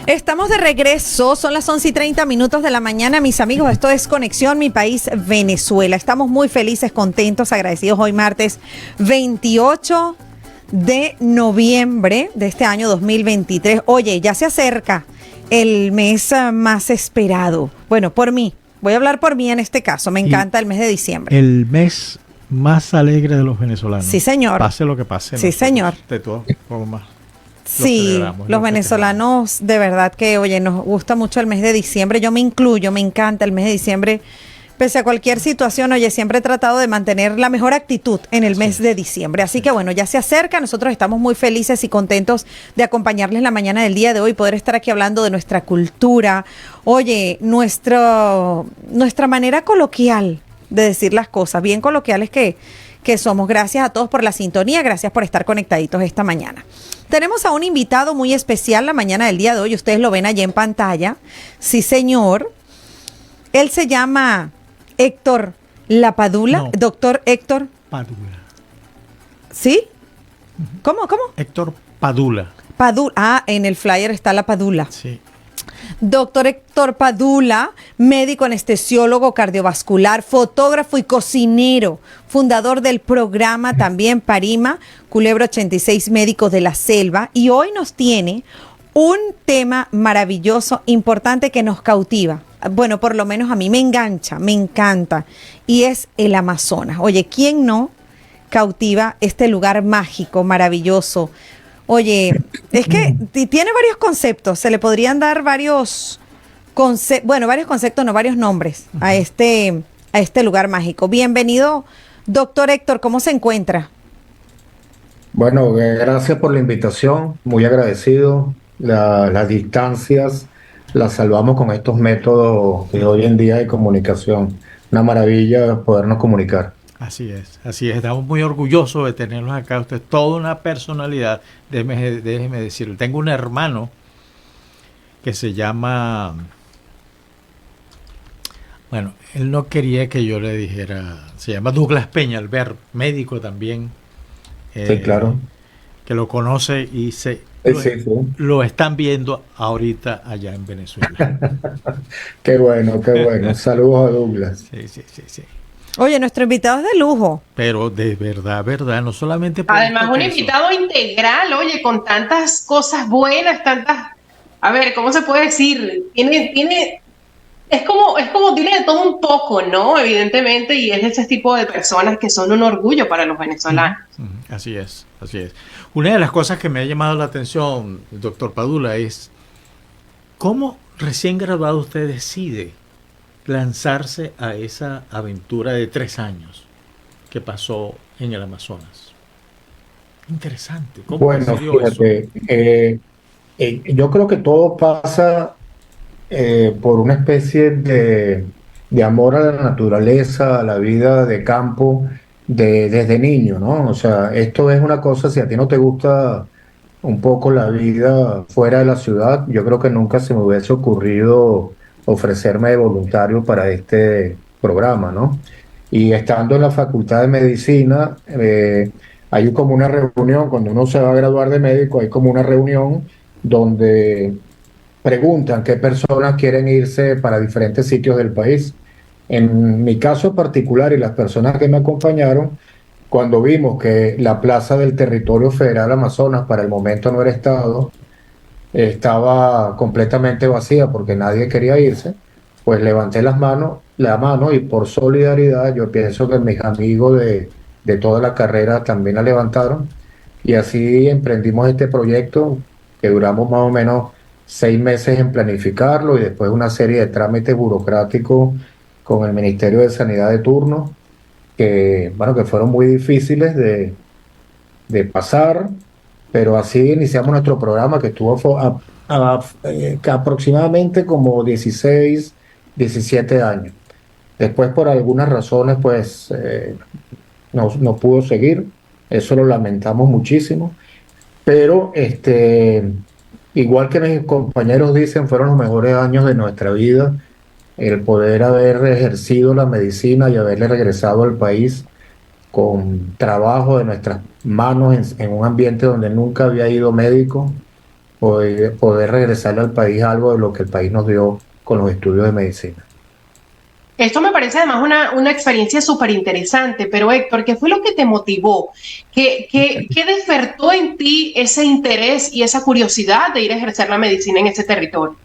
Estamos de regreso, son las 11:30 de la mañana, mis amigos. Esto es Conexión Mi País, Venezuela. Estamos muy felices, contentos, agradecidos hoy martes 28 de noviembre de este año 2023. Oye, ya se acerca el mes más esperado. Bueno, por mí, voy a hablar por mí en este caso. Me encanta el mes de diciembre. El mes más alegre de los venezolanos. Sí, señor. Pase lo que pase. Sí, señor. De todas formas. Sí, los venezolanos de verdad que, oye, nos gusta mucho el mes de diciembre. Yo me incluyo, me encanta el mes de diciembre. Pese a cualquier situación, oye, siempre he tratado de mantener la mejor actitud en el mes de diciembre. Así que bueno, ya se acerca. Nosotros estamos muy felices y contentos de acompañarles la mañana del día de hoy, poder estar aquí hablando de nuestra cultura. Oye, nuestra manera coloquial de decir las cosas, bien coloquiales que somos. Gracias a todos por la sintonía, gracias por estar conectaditos esta mañana. Tenemos a un invitado muy especial la mañana del día de hoy, ustedes lo ven allá en pantalla. Sí, señor. Él se llama Héctor Lapadula, no, doctor Héctor Padula. ¿Sí? ¿Cómo? Héctor Padula. Padula, en el flyer está Lapadula. Sí. Doctor Héctor Padula, médico anestesiólogo cardiovascular, fotógrafo y cocinero, fundador del programa también Parima, Culebra 86 Médicos de la Selva, y hoy nos tiene un tema maravilloso, importante, que nos cautiva. Bueno, por lo menos a mí me engancha, me encanta, y es el Amazonas. Oye, ¿quién no cautiva este lugar mágico, maravilloso? Oye, es que tiene varios conceptos, se le podrían dar varios conceptos, no, varios nombres a este lugar mágico. Bienvenido, doctor Héctor, ¿cómo se encuentra? Bueno, gracias por la invitación, muy agradecido. Las distancias las salvamos con estos métodos de hoy en día de comunicación. Una maravilla podernos comunicar. Así es. Estamos muy orgullosos de tenerlos acá. Usted es toda una personalidad. Déjeme decirle. Tengo un hermano que se llama... Bueno, él no quería que yo le dijera... Se llama Douglas Peñalver, médico también. Sí, claro. Que lo conoce y lo están viendo ahorita allá en Venezuela. Qué bueno. Saludos a Douglas. Sí. Oye, nuestro invitado es de lujo. Pero de verdad, no solamente por además un invitado integral, oye, con tantas cosas buenas, a ver, ¿cómo se puede decir? Es como tiene de todo un poco, ¿no? Evidentemente, y es ese tipo de personas que son un orgullo para los venezolanos. Así es. Una de las cosas que me ha llamado la atención, doctor Padula, es cómo recién graduado usted decide lanzarse a esa aventura de 3 años que pasó en el Amazonas. Interesante. ¿Cómo decidió eso? Yo creo que todo pasa por una especie de amor a la naturaleza, a la vida de campo, desde niño, ¿no? O sea, esto es una cosa, si a ti no te gusta un poco la vida fuera de la ciudad, yo creo que nunca se me hubiese ocurrido ofrecerme de voluntario para este programa, ¿no? Y estando en la Facultad de Medicina, hay como una reunión, cuando uno se va a graduar de médico, hay como una reunión donde preguntan qué personas quieren irse para diferentes sitios del país. En mi caso particular y las personas que me acompañaron, cuando vimos que la plaza del territorio federal Amazonas para el momento no era estado, estaba completamente vacía porque nadie quería irse, pues levanté la mano y por solidaridad, yo pienso que mis amigos de toda la carrera también la levantaron, y así emprendimos este proyecto que duramos más o menos 6 meses en planificarlo, y después una serie de trámites burocráticos con el Ministerio de Sanidad de turno, que fueron muy difíciles de pasar. Pero así iniciamos nuestro programa, que estuvo aproximadamente como 16, 17 años. Después, por algunas razones, pues no pudo seguir. Eso lo lamentamos muchísimo. Pero igual que mis compañeros dicen, fueron los mejores años de nuestra vida. El poder haber ejercido la medicina y haberle regresado al país con trabajo de nuestras manos en un ambiente donde nunca había ido médico, poder regresarle al país algo de lo que el país nos dio con los estudios de medicina. Esto me parece además una experiencia súper interesante, pero Héctor, ¿qué fue lo que te motivó? ¿Qué despertó en ti ese interés y esa curiosidad de ir a ejercer la medicina en ese territorio?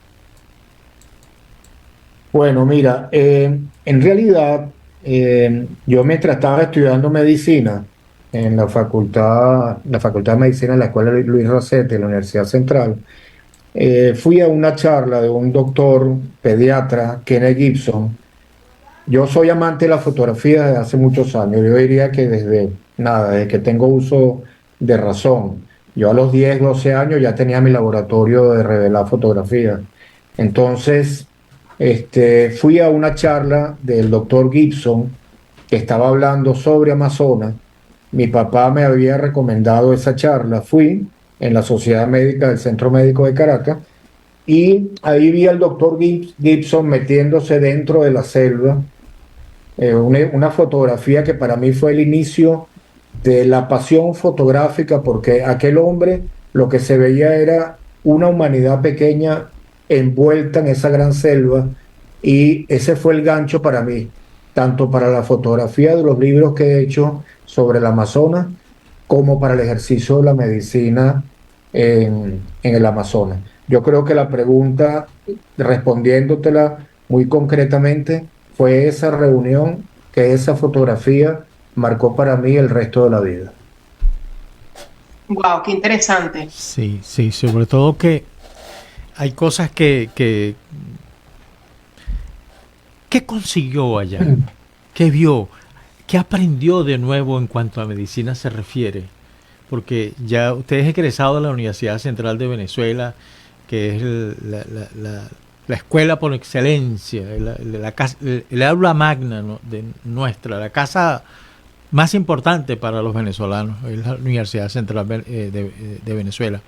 Bueno, mira, en realidad yo mientras estaba estudiando medicina en la Facultad de Medicina en la Escuela Luis Rossetti, de la Universidad Central, fui a una charla de un doctor pediatra, Kenneth Gibson. Yo soy amante de la fotografía desde hace muchos años. Yo diría que desde que tengo uso de razón. Yo a los 10, 12 años ya tenía mi laboratorio de revelar fotografías. Entonces, fui a una charla del doctor Gibson que estaba hablando sobre Amazonas. Mi papá me había recomendado esa charla. Fui en la Sociedad Médica del Centro Médico de Caracas y ahí vi al doctor Gibson metiéndose dentro de la selva, una fotografía que para mí fue el inicio de la pasión fotográfica, porque aquel hombre lo que se veía era una humanidad pequeña envuelta en esa gran selva, y ese fue el gancho para mí, tanto para la fotografía de los libros que he hecho sobre el Amazonas, como para el ejercicio de la medicina en el Amazonas. Yo creo que la pregunta, respondiéndotela muy concretamente, fue esa reunión, que esa fotografía marcó para mí el resto de la vida. Wow, qué interesante. Sí, sí, sobre todo que hay cosas ¿qué consiguió allá? ¿Qué vio? ¿Qué aprendió de nuevo en cuanto a medicina se refiere? Porque ya usted es egresado de la Universidad Central de Venezuela, que es la escuela por excelencia, el aula magna, ¿no?, de nuestra, la casa más importante para los venezolanos, es la Universidad Central de Venezuela.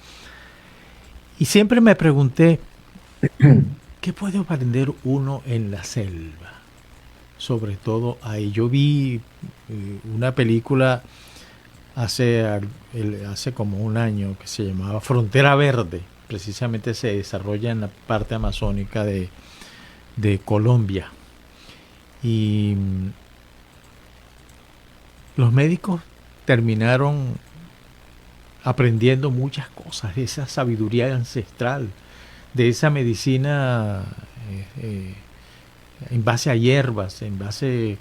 Y siempre me pregunté, ¿qué puede aprender uno en la selva? Sobre todo ahí. Yo vi una película hace como un año que se llamaba Frontera Verde. Precisamente se desarrolla en la parte amazónica de Colombia. Y los médicos terminaron aprendiendo muchas cosas de esa sabiduría ancestral, de esa medicina en base a hierbas, en base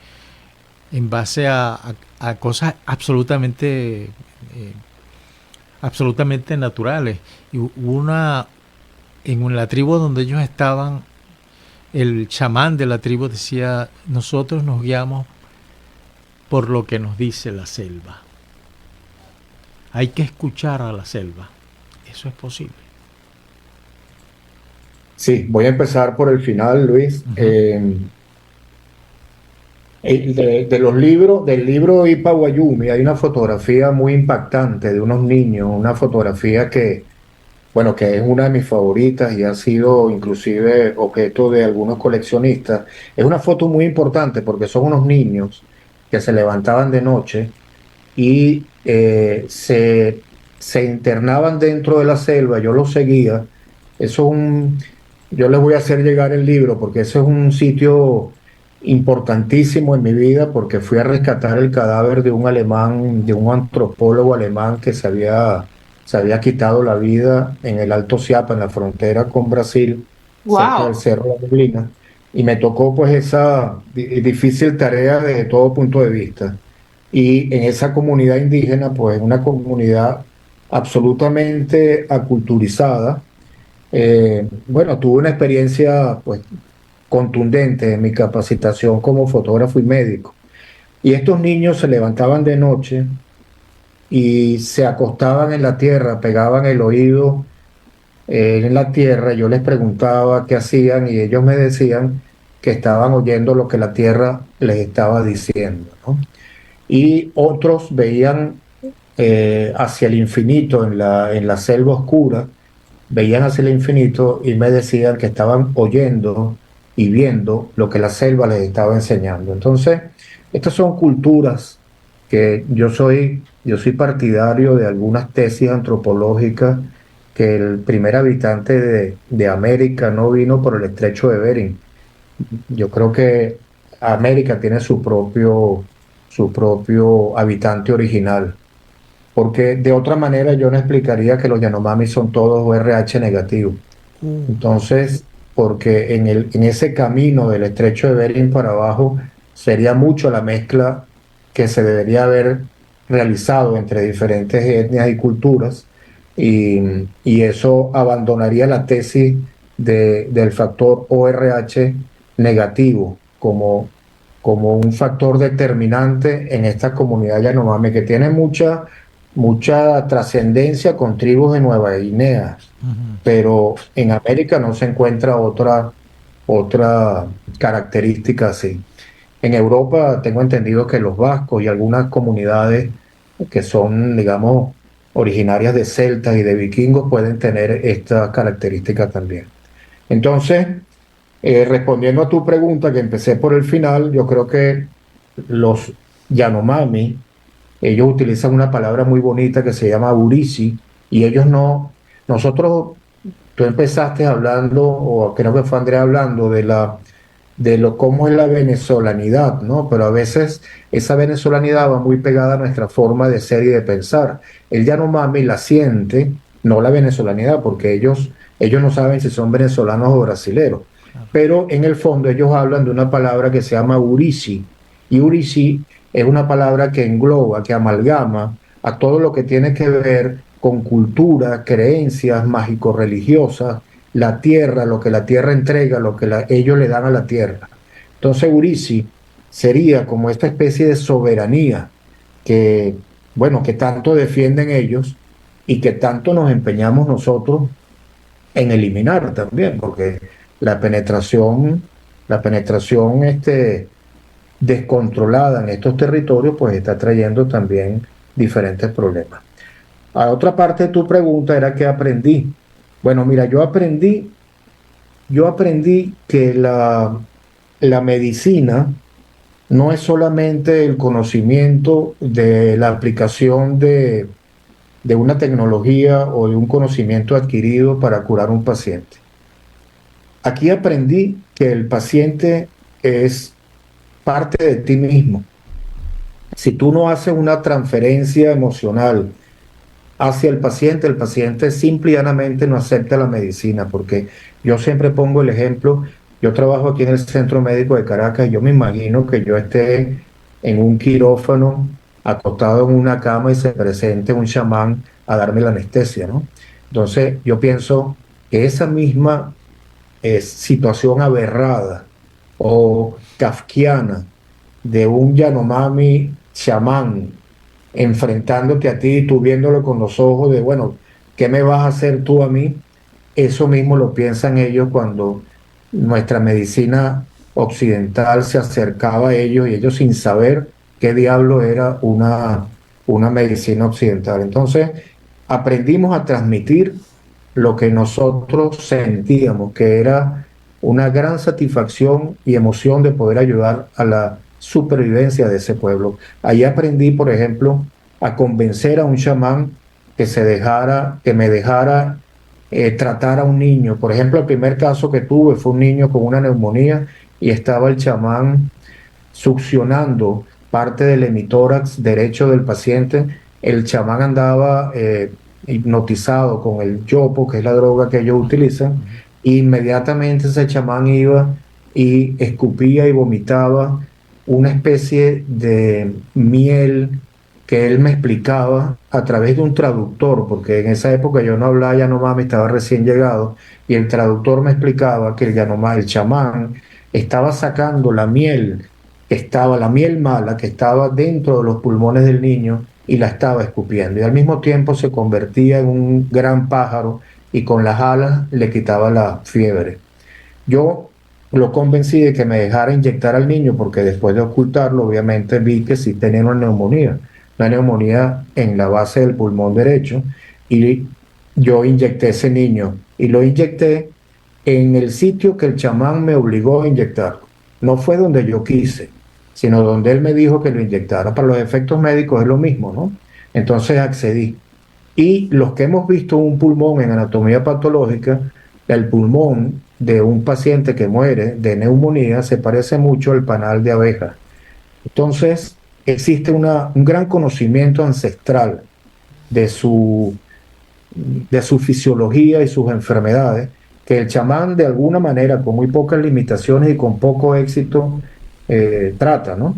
a cosas absolutamente naturales. Y en la tribu donde ellos estaban, el chamán de la tribu decía: nosotros nos guiamos por lo que nos dice la selva. Hay que escuchar a la selva. Eso es posible. Sí, voy a empezar por el final, Luis. Del libro Ipa Guayumi, hay una fotografía muy impactante de unos niños, una fotografía que es una de mis favoritas y ha sido inclusive objeto de algunos coleccionistas. Es una foto muy importante porque son unos niños que se levantaban de noche y se internaban dentro de la selva. Yo los seguía. Yo les voy a hacer llegar el libro porque eso es un sitio importantísimo en mi vida, porque fui a rescatar el cadáver de un alemán, de un antropólogo alemán que se había quitado la vida en el Alto Siapa, en la frontera con Brasil, cerca del Wow. Cerro de la Neblina, y me tocó pues esa difícil tarea desde todo punto de vista. Y en esa comunidad indígena, pues una comunidad absolutamente aculturizada. Tuve una experiencia pues contundente en mi capacitación como fotógrafo y médico. Y estos niños se levantaban de noche y se acostaban en la tierra, pegaban el oído en la tierra. Yo les preguntaba qué hacían y ellos me decían que estaban oyendo lo que la tierra les estaba diciendo, ¿no? Y otros veían hacia el infinito en la selva oscura, veían hacia el infinito y me decían que estaban oyendo y viendo lo que la selva les estaba enseñando. Entonces, estas son culturas que yo soy partidario de algunas tesis antropológicas que el primer habitante de América no vino por el estrecho de Bering. Yo creo que América tiene su propio habitante original, porque de otra manera yo no explicaría que los Yanomami son todos RH negativos. Entonces, porque en ese camino del estrecho de Bering para abajo sería mucho la mezcla que se debería haber realizado entre diferentes etnias y culturas, y eso abandonaría la tesis del factor ORH negativo como un factor determinante en esta comunidad Yanomami, que tiene mucha trascendencia con tribus de Nueva Guinea, pero en América no se encuentra otra característica así. En Europa tengo entendido que los vascos y algunas comunidades que son, digamos, originarias de celtas y de vikingos pueden tener esta característica también. Entonces, respondiendo a tu pregunta, que empecé por el final, yo creo que los Yanomami, ellos utilizan una palabra muy bonita que se llama Urisi, y ellos no, nosotros, tú empezaste hablando, o creo que fue Andrea hablando de lo cómo es la venezolanidad, ¿no? Pero a veces esa venezolanidad va muy pegada a nuestra forma de ser y de pensar. El Yanomami la siente, no la venezolanidad, porque ellos no saben si son venezolanos o brasileros, pero en el fondo ellos hablan de una palabra que se llama Urisi, y Urisi es una palabra que engloba, que amalgama a todo lo que tiene que ver con cultura, creencias mágico-religiosas, la tierra, lo que la tierra entrega, lo que ellos le dan a la tierra. Entonces Urisi sería como esta especie de soberanía que, bueno, que tanto defienden ellos y que tanto nos empeñamos nosotros en eliminar también, porque la penetración descontrolada en estos territorios, pues está trayendo también diferentes problemas. A otra parte de tu pregunta era qué aprendí. Bueno, mira, yo aprendí que la medicina no es solamente el conocimiento de la aplicación de una tecnología o de un conocimiento adquirido para curar un paciente. Aquí aprendí que el paciente es parte de ti mismo. Si tú no haces una transferencia emocional hacia el paciente simple y llanamente no acepta la medicina, porque yo siempre pongo el ejemplo, yo trabajo aquí en el Centro Médico de Caracas, y yo me imagino que yo esté en un quirófano, acostado en una cama, y se presente un chamán a darme la anestesia, ¿no? Entonces yo pienso que esa misma situación aberrada o kafkiana de un Yanomami chamán enfrentándote a ti y tú viéndolo con los ojos de, bueno, ¿qué me vas a hacer tú a mí? Eso mismo lo piensan ellos cuando nuestra medicina occidental se acercaba a ellos, y ellos sin saber qué diablo era una medicina occidental. Entonces, aprendimos a transmitir lo que nosotros sentíamos, que era una gran satisfacción y emoción de poder ayudar a la supervivencia de ese pueblo. Ahí aprendí, por ejemplo, a convencer a un chamán que me dejara tratar a un niño. Por ejemplo, el primer caso que tuve fue un niño con una neumonía, y estaba el chamán succionando parte del hemitórax derecho del paciente. El chamán andaba hipnotizado con el yopo, que es la droga que ellos utilizan. Inmediatamente ese chamán iba y escupía y vomitaba una especie de miel que él me explicaba a través de un traductor, porque en esa época yo no hablaba Yanomami, estaba recién llegado, y el traductor me explicaba que el chamán, estaba sacando la miel, la miel mala que estaba dentro de los pulmones del niño, y la estaba escupiendo, y al mismo tiempo se convertía en un gran pájaro, y con las alas le quitaba la fiebre. Yo lo convencí de que me dejara inyectar al niño, porque después de ocultarlo, obviamente vi que sí tenía una neumonía en la base del pulmón derecho, y yo inyecté a ese niño, y lo inyecté en el sitio que el chamán me obligó a inyectar. No fue donde yo quise, sino donde él me dijo que lo inyectara. Para los efectos médicos es lo mismo, ¿no? Entonces accedí. Y los que hemos visto un pulmón en anatomía patológica, el pulmón de un paciente que muere de neumonía se parece mucho al panal de abeja. Entonces, existe un gran conocimiento ancestral de de su fisiología y sus enfermedades, que el chamán de alguna manera, con muy pocas limitaciones y con poco éxito, trata, ¿no?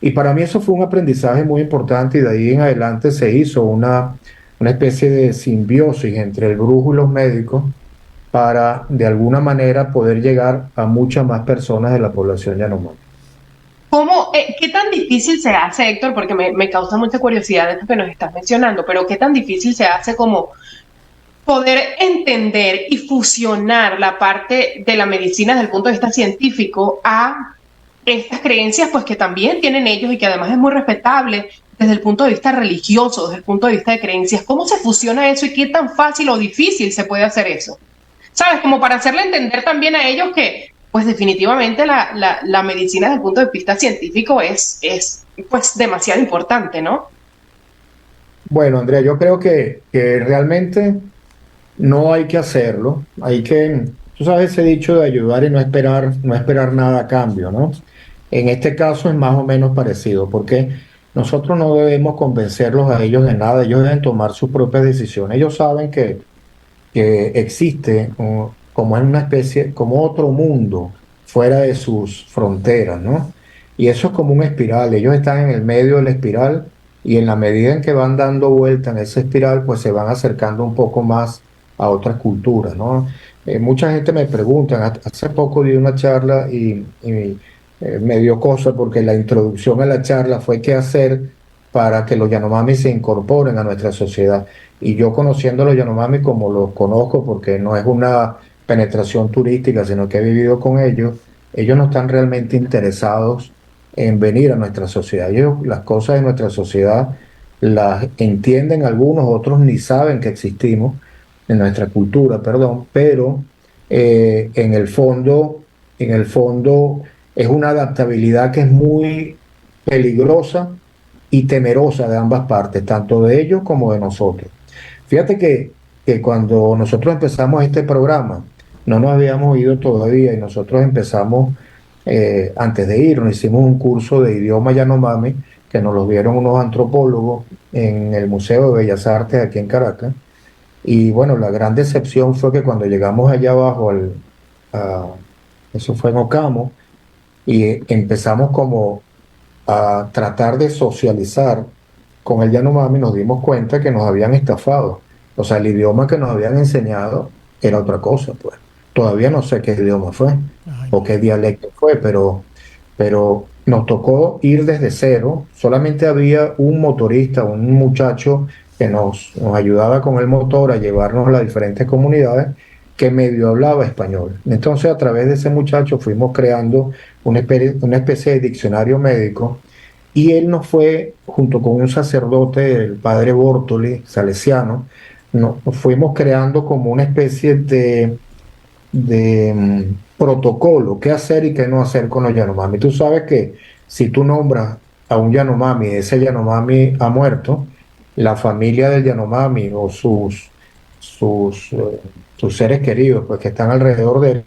Y para mí eso fue un aprendizaje muy importante y de ahí en adelante se hizo una especie de simbiosis entre el brujo y los médicos para de alguna manera poder llegar a muchas más personas de la población yanomami. ¿Qué tan difícil se hace, Héctor? Porque me causa mucha curiosidad esto que nos estás mencionando, pero ¿qué tan difícil se hace como poder entender y fusionar la parte de la medicina desde el punto de vista científico a estas creencias, pues que también tienen ellos y que además es muy respetable desde el punto de vista religioso, desde el punto de vista de creencias? ¿Cómo se fusiona eso y qué tan fácil o difícil se puede hacer eso? ¿Sabes? Como para hacerle entender también a ellos que, pues definitivamente la medicina desde el punto de vista científico es pues demasiado importante, ¿no? Bueno, Andrea, yo creo que realmente no hay que hacerlo. Hay que, tú sabes ese dicho de ayudar y no esperar nada a cambio, ¿no? En este caso es más o menos parecido, porque nosotros no debemos convencerlos a ellos de nada, ellos deben tomar sus propias decisiones. Ellos saben que existe como en una especie, como otro mundo fuera de sus fronteras, ¿no? Y eso es como una espiral, ellos están en el medio de la espiral y en la medida en que van dando vuelta en esa espiral, pues se van acercando un poco más a otras culturas, ¿no? Mucha gente me pregunta, hace poco di una charla y me dio cosa porque la introducción a la charla fue qué hacer para que los Yanomami se incorporen a nuestra sociedad. Y yo conociendo a los Yanomami como los conozco, porque no es una penetración turística, sino que he vivido con ellos no están realmente interesados en venir a nuestra sociedad. Ellos las cosas de nuestra sociedad las entienden algunos, otros ni saben que existimos, en nuestra cultura, perdón, pero en el fondo es una adaptabilidad que es muy peligrosa y temerosa de ambas partes, tanto de ellos como de nosotros. Fíjate que cuando nosotros empezamos este programa, no nos habíamos ido todavía y nosotros empezamos, antes de irnos, hicimos un curso de idioma Yanomami que nos lo dieron unos antropólogos en el Museo de Bellas Artes aquí en Caracas. Y bueno, la gran decepción fue que cuando llegamos allá abajo, a- eso fue en Ocamo, y empezamos como a tratar de socializar con el Yanomami, nos dimos cuenta que nos habían estafado. O sea, el idioma que nos habían enseñado era otra cosa, pues. Todavía no sé qué idioma fue Ay, o qué dialecto fue, pero nos tocó ir desde cero. Solamente había un motorista, un muchacho que nos ayudaba con el motor a llevarnos a las diferentes comunidades que medio hablaba español. Entonces, a través de ese muchacho fuimos creando una especie de diccionario médico y él nos fue, junto con un sacerdote, el padre Bortoli, salesiano, nos fuimos creando como una especie de protocolo, qué hacer y qué no hacer con los Yanomami. Tú sabes que si tú nombras a un Yanomami y ese Yanomami ha muerto, la familia del Yanomami o sus, eh, sus seres queridos pues, que están alrededor de él,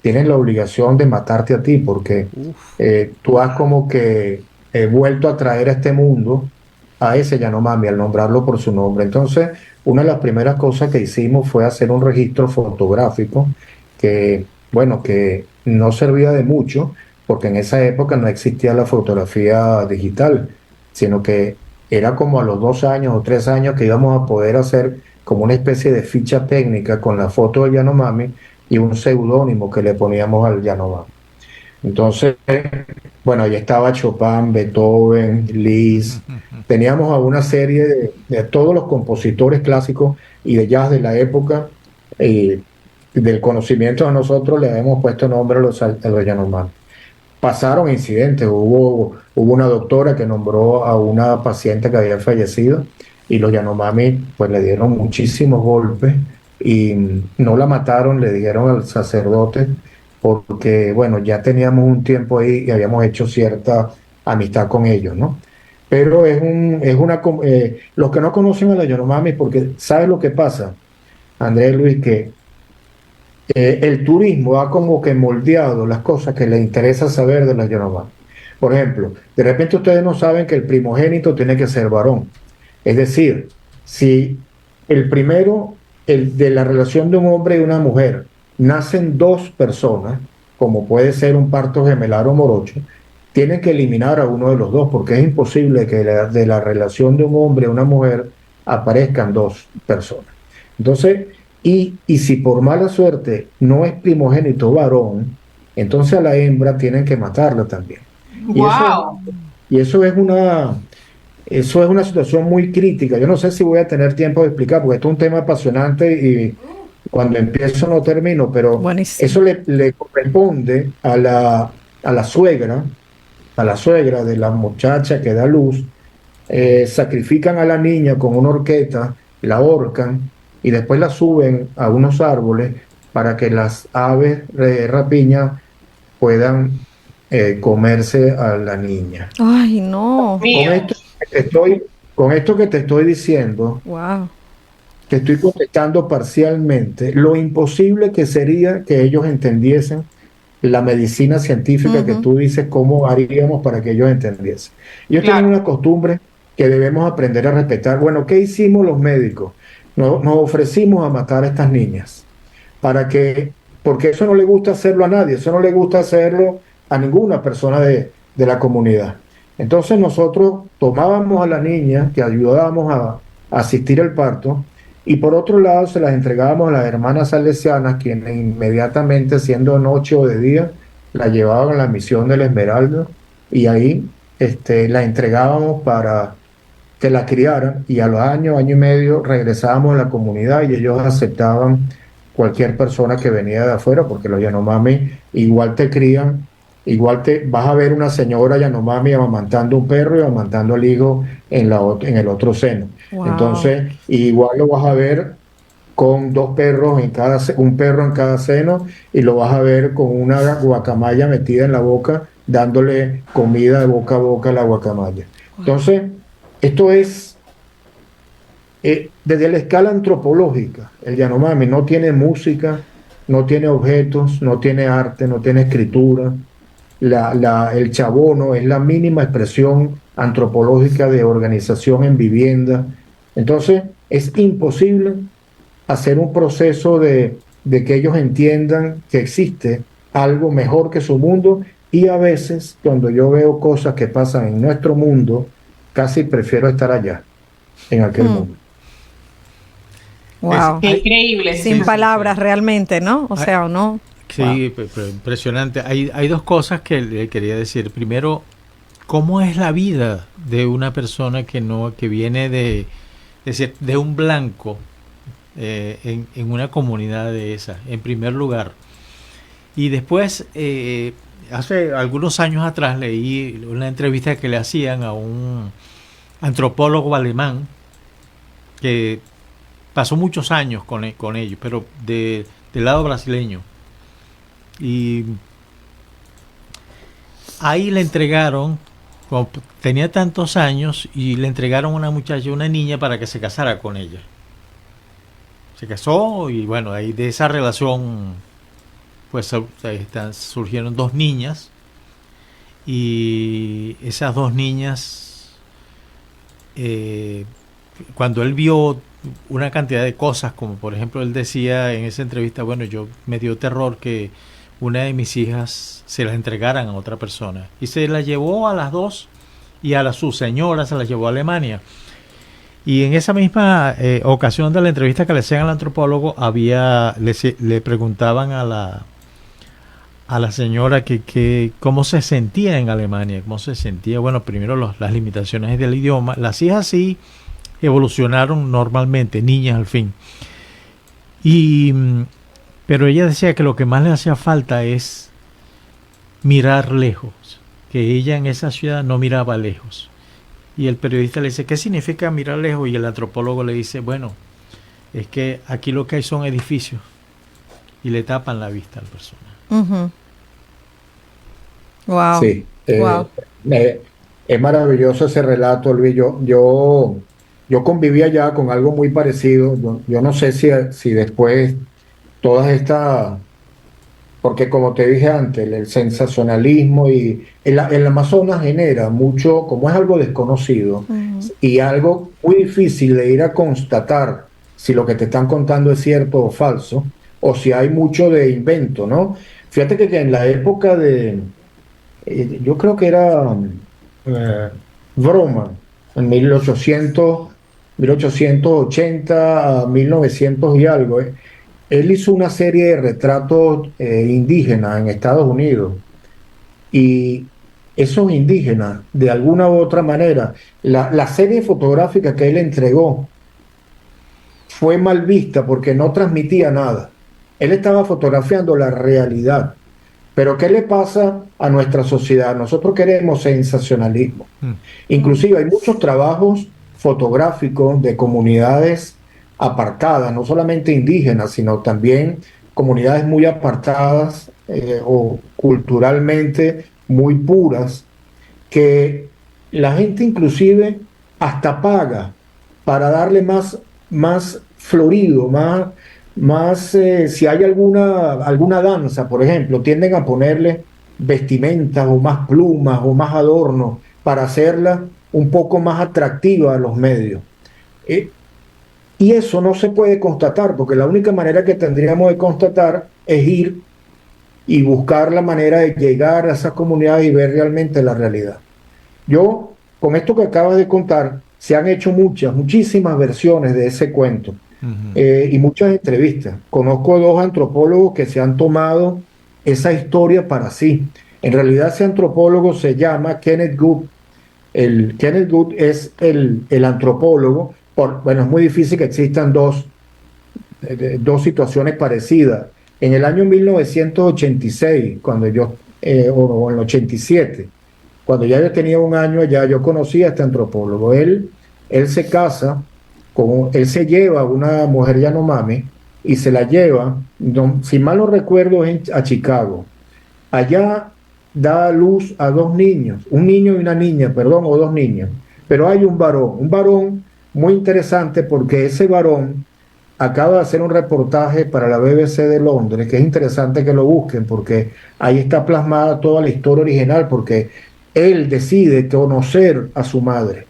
tienen la obligación de matarte a ti porque uf, tú has como que vuelto a traer a este mundo a ese Yanomami al nombrarlo por su nombre. Entonces, una de las primeras cosas que hicimos fue hacer un registro fotográfico que, bueno, que no servía de mucho porque en esa época no existía la fotografía digital, sino que era como a los 2 años o 3 años que íbamos a poder hacer como una especie de ficha técnica con la foto del Yanomami y un seudónimo que le poníamos al Yanomami. Entonces, bueno, ahí estaba Chopin, Beethoven, Liszt. Teníamos a una serie de todos los compositores clásicos y de jazz de la época. Y del conocimiento de nosotros le hemos puesto nombre a los Yanomami. Pasaron incidentes, hubo una doctora que nombró a una paciente que había fallecido y los Yanomami pues le dieron muchísimos golpes y no la mataron, le dijeron al sacerdote porque bueno, ya teníamos un tiempo ahí y habíamos hecho cierta amistad con ellos, ¿no? pero los que no conocen a la Yanomami, porque ¿sabes lo que pasa, Andrés Luis? Que el turismo ha como que moldeado las cosas que les interesa saber de la Yanomami. Por ejemplo, de repente ustedes no saben que el primogénito tiene que ser varón. Es decir, si el primero, el de la relación de un hombre y una mujer, nacen dos personas, como puede ser un parto gemelar o morocho, tienen que eliminar a uno de los dos, porque es imposible que de la relación de un hombre y una mujer aparezcan dos personas. Entonces, y si por mala suerte no es primogénito varón, entonces a la hembra tienen que matarla también. Y eso, Wow. y eso es una situación muy crítica. Yo no sé si voy a tener tiempo de explicar, porque esto es un tema apasionante y cuando empiezo no termino, pero Buenísimo. eso le corresponde a la suegra de la muchacha que da luz. Sacrifican a la niña con una horqueta, la ahorcan y después la suben a unos árboles para que las aves de rapiña puedan comerse a la niña. Ay, no. Con Mío. esto que te estoy, con esto que te estoy diciendo, Wow. te estoy contestando parcialmente lo imposible que sería que ellos entendiesen la medicina científica que Ujú. tú dices, cómo haríamos para que ellos entendiesen. Ellos tienen Claro. una costumbre que debemos aprender a respetar. Bueno, ¿qué hicimos los médicos? Nos ofrecimos a matar a estas niñas para que, porque eso no le gusta hacerlo a nadie, eso no le gusta hacerlo a ninguna persona de la comunidad. Entonces nosotros tomábamos a la niña, que ayudábamos a asistir al parto, y por otro lado se las entregábamos a las hermanas salesianas, quienes inmediatamente, siendo noche o de día, la llevaban a la misión del Esmeralda, y ahí la entregábamos para que la criaran, y a los años, año y medio, regresábamos a la comunidad y ellos aceptaban cualquier persona que venía de afuera, porque los Yanomami igual te crían, igual te vas a ver una señora Yanomami amamantando un perro y amamantando al hijo en el otro seno. Wow. Entonces, igual lo vas a ver con dos perros un perro en cada seno, y lo vas a ver con una guacamaya metida en la boca, dándole comida de boca a boca a la guacamaya. Entonces, esto es desde la escala antropológica. El Yanomami no tiene música, no tiene objetos, no tiene arte, no tiene escritura. El chabono es la mínima expresión antropológica de organización en vivienda. Entonces, es imposible hacer un proceso de que ellos entiendan que existe algo mejor que su mundo, y a veces cuando yo veo cosas que pasan en nuestro mundo, casi prefiero estar allá, en aquel mundo. Wow. Qué increíble. Sin palabras realmente, ¿no? O Ah, sea, ¿o no? Wow. Sí, pero impresionante. Hay dos cosas que le quería decir. Primero, ¿cómo es la vida de una persona que viene de un blanco en una comunidad de esa? En primer lugar. Y después, hace algunos años atrás leí una entrevista que le hacían a un antropólogo alemán que pasó muchos años con ellos, pero del lado brasileño. Y ahí le entregaron, como tenía tantos años, y le entregaron a una muchacha, una niña, para que se casara con ella. Se casó y bueno, ahí de esa relación pues surgieron dos niñas, y esas dos niñas, cuando él vio una cantidad de cosas, como por ejemplo él decía en esa entrevista, bueno, yo me dio terror que una de mis hijas se la entregaran a otra persona, y se la llevó a las dos, y su señora se la llevó a Alemania. Y en esa misma ocasión de la entrevista que le hacían al antropólogo, le preguntaban a la señora que cómo se sentía en Alemania, cómo se sentía. Bueno, primero las limitaciones del idioma. Las hijas sí evolucionaron normalmente, niñas al fin. Pero ella decía que lo que más le hacía falta es mirar lejos, que ella en esa ciudad no miraba lejos. Y el periodista le dice, ¿qué significa mirar lejos? Y el antropólogo le dice, bueno, es que aquí lo que hay son edificios y le tapan la vista a la persona. Wow. Sí. Wow. Es maravilloso ese relato, Luis. Yo convivía ya con algo muy parecido. Yo no sé si después todas estas, porque como te dije antes, el sensacionalismo y el Amazonas genera mucho, como es algo desconocido Ujú. y algo muy difícil de ir a constatar si lo que te están contando es cierto o falso, o si hay mucho de invento, ¿no? Fíjate que en la época yo creo que era eh, Broma, en 1880 a 1900 y algo. Él hizo una serie de retratos indígenas en Estados Unidos y esos indígenas, de alguna u otra manera, la serie fotográfica que él entregó fue mal vista porque no transmitía nada. Él estaba fotografiando la realidad. Pero ¿qué le pasa a nuestra sociedad? Nosotros queremos sensacionalismo. Mm. Inclusive hay muchos trabajos fotográficos de comunidades apartadas, no solamente indígenas, sino también comunidades muy apartadas o culturalmente muy puras, que la gente inclusive hasta paga para darle más florido, si hay alguna danza, por ejemplo, tienden a ponerle vestimentas o más plumas o más adornos para hacerla un poco más atractiva a los medios. Eh, y eso no se puede constatar, porque la única manera que tendríamos de constatar es ir y buscar la manera de llegar a esas comunidades y ver realmente la realidad. Yo, con esto que acabas de contar, se han hecho muchísimas versiones de ese cuento Ujú. y muchas entrevistas. Conozco dos antropólogos que se han tomado esa historia para sí. En realidad ese antropólogo se llama Kenneth Good. Kenneth Good es el antropólogo. Bueno, es muy difícil que existan dos situaciones parecidas. En el año 1986, cuando o en el 87, cuando ya yo tenía un año allá, yo conocí a este antropólogo. Él se casa, él se lleva a una mujer Yanomami y se la lleva, no, si mal no recuerdo, a Chicago. Allá da a luz a dos niños, un niño y una niña, perdón, o dos niños. Pero hay un varón muy interesante porque ese varón acaba de hacer un reportaje para la BBC de Londres, que es interesante que lo busquen porque ahí está plasmada toda la historia original, porque él decide conocer a su madre.